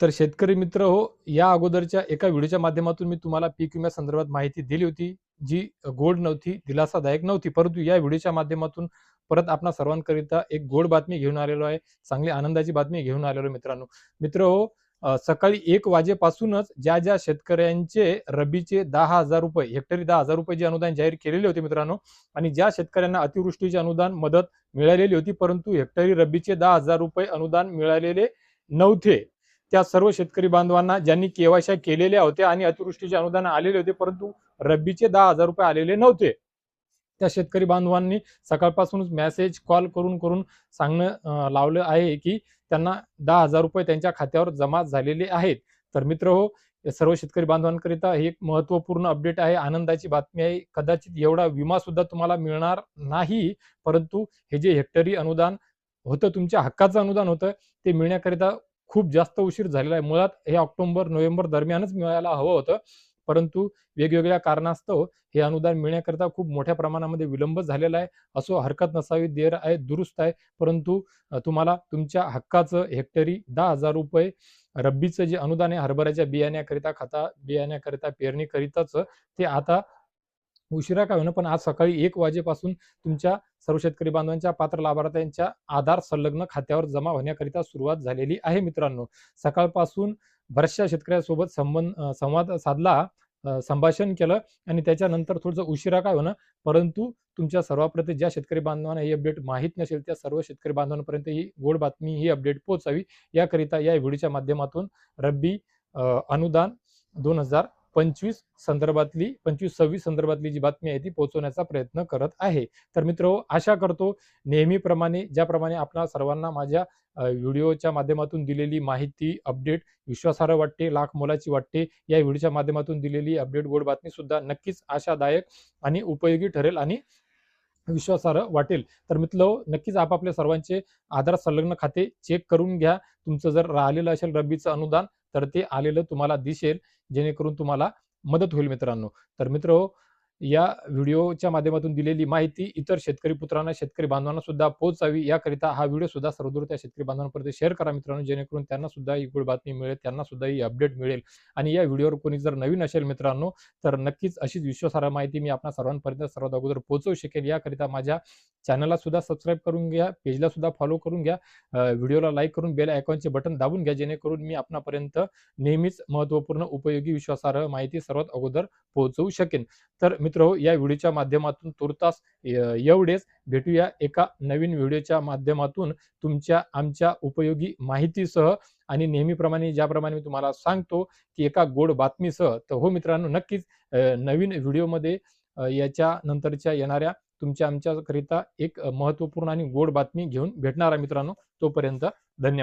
तर शेतकरी मित्र हो, या अगोदरच्या एका व्हिडिओच्या माध्यमातून मी तुम्हाला पीक विम्यासंदर्भात माहिती दिली होती, जी गोड नव्हती, दिलासादायक नव्हती. परंतु या व्हिडिओच्या माध्यमातून परत आपणा सर्वांकरिता एक गोड बातमी घेऊन आलेलो आहे. चांगली आनंदाची बातमी घेऊन आलेलो आहे मित्रांनो. मित्र हो, सकाळी 1 वाजेपासूनच ज्या शेतकऱ्यांचे रब्बीचे ₹10,000 हेक्टरी ₹10,000 जे अनुदान जाहीर केलेले होते मित्रांनो आणि ज्या शेतकऱ्यांना अतिवृष्टीचे अनुदान मदत मिळालेली होती, परंतु हेक्टरी रब्बीचे ₹10,000 अनुदान मिळालेले नव्हते. त्या सर्व शेतकरी बांधवांना ज्यांनी केवायसी केलेल्या होत्या आणि अतिवृष्टीचे अनुदान आलेले होते, परंतु रब्बीचे ₹10,000 आलेले नव्हते. त्या शेतकरी बांधवांनी सकाळपासूनच मेसेज, कॉल करून सांगणं लावलं आहे, की त्यांना ₹10,000 त्यांच्या खात्यावर जमा झालेले आहेत. तर मित्रहो, या सर्व शेतकरी बांधवांकरिता ही एक महत्त्वपूर्ण अपडेट आहे, आनंदाची बातमी आहे. कदाचित एवढा विमा सुद्धा तुम्हाला मिळणार नाही, परंतु हे जे हेक्टरी अनुदान होतं, तुमच्या हक्काचं अनुदान होतं, ते मिळण्याकरिता खूप जास्त उशीर झालेला आहे. मुळात हे ऑक्टोबर-नोव्हेंबर दरम्यानच मिळायला हवं होतं. परंतु वेगवेगळ्या कारणास्तव हे अनुदान मिळण्याकरिता खूप मोठ्या प्रमाणामध्ये विलंब झालेला आहे. असो हरकत नसावी, देर आहे दुरुस्त आहे. परंतु तुम्हाला तुमच्या हक्काचं हेक्टरी ₹10,000 रब्बीचं जे अनुदान आहे हरभऱ्याच्या बियाण्याकरिता, खता बियाण्याकरिता, पेरणीकरिताचं ते आता उशिरा का होईना, पण आज सकाळी 1 वाजेपासून तुमच्या सर्व शेतकरी बांधवांच्या पात्र लाभार्थ्यांच्या आधार संलग्न खात्यावर जमा होण्याकरिता सुरुवात झालेली आहे मित्रांनो. सकाळपासून बऱ्याचशा शेतकऱ्यांसोबत संवाद साधला, संभाषण केलं आणि त्याच्यानंतर थोडंसं उशिरा का होईना, परंतु तुमच्या सर्वांप्रती ज्या शेतकरी बांधवांना ही अपडेट माहीत नसेल, त्या सर्व शेतकरी बांधवांपर्यंत ही गोड बातमी, ही अपडेट पोहोचावी याकरिता या व्हिडिओच्या माध्यमातून रब्बी अनुदान 2025 संदर्भातली 25-26 संदर्भातली जी बातमी आहे ती पोहोचवण्याचा प्रयत्न करत आहे. तर मित्रहो, आशा करतो नेहमीप्रमाणे ज्याप्रमाणे आपणा सर्वांना माझ्या व्हिडिओच्या माध्यमातून दिलेली माहिती, अपडेट विश्वासार्ह वाटते, लाख मोलाची वाटते. या व्हिडिओच्या माध्यमातून दिलेली अपडेट गोड बातमी सुद्धा नक्कीच आशादायक आणि उपयोगी ठरेल आणि विश्वासार्ह वाटेल. तर मित्रहो, नक्कीच आपापल्या सर्वांचे आधार संलग्न खाते चेक करून घ्या. तुमचं जर राहिलेलं असेल रब्बीचं अनुदान, तर ते आलेलं तुम्हाला दिसेल, जेणेकरून तुम्हाला मदत होईल मित्रांनो. तर मित्रहो, या व्हिडिओच्या माध्यमातून दिलेली माहिती इतर शेतकरी पुत्रांना, शेतकरी बांधवांना सुद्धा पोहोचावी याकरिता हा व्हिडिओ सुद्धा सर्वदूर त्या शेतकरी बांधवांपर्यंत शेअर करा मित्रांनो, जेणेकरून त्यांना सुद्धा ही गोड बातमी मिळेल, त्यांना सुद्धा ही अपडेट मिळेल. आणि या व्हिडिओवर कोणी जर नवीन असेल मित्रांनो, तर नक्कीच अशीच विश्वासार्ह माहिती मी आपणा सर्वांपर्यंत सर्वात अगोदर पोहोचवू शकेल. याकरिता माझ्या चॅनलला सुद्धा सबस्क्राईब करून घ्या, पेजला सुद्धा फॉलो करून घ्या, व्हिडिओला लाईक करून बेल आयकॉनचे बटन दाबून घ्या, जेणेकरून मी आपणापर्यंत नेहमीच महत्त्वपूर्ण, उपयोगी, विश्वासार्ह माहिती सर्वात अगोदर पोहोचवू शकेन. तर मित्रहो, या व्हिडिओच्या माध्यमातून तुर्तास एवढेच. भेटूया एका नवीन व्हिडिओच्या माध्यमातून तुमच्या आमच्या उपयोगी माहितीसह आणि नेहमीप्रमाणे ज्याप्रमाणे मी तुम्हाला सांगतो, की एका गोड बातमीसह. तर हो मित्रांनो, नक्कीच नवीन व्हिडिओमध्ये याच्या नंतरच्या येणाऱ्या तुमच्या आमच्याकरिता एक महत्त्वपूर्ण आणि गोड बातमी घेऊन भेटणार आहे मित्रांनो. तोपर्यंत धन्यवाद.